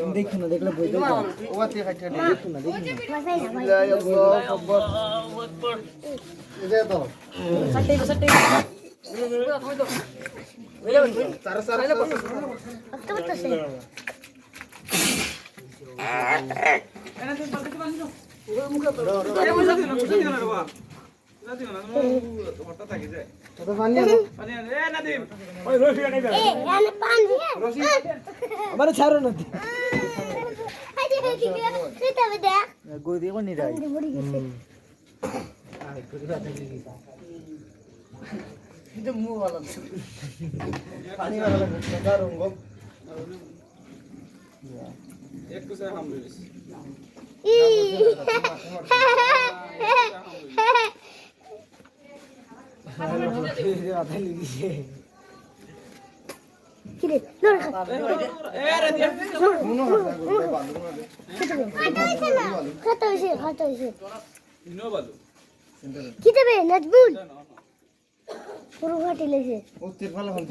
দেখো না দেখলে বই ওয়াতে খাইতে না দেখো না দেখো এটা তো আমার ছাড়ো না গই দিয়ে কোন নিরাই এটা মুখ ভালো পানি ভালো দারুন গো এক কুসে হাম দিস কিরে নর খাতা হইছে কি দেবে নাজবুল পুরো ঘাটি লেছে ও তিরপাল হল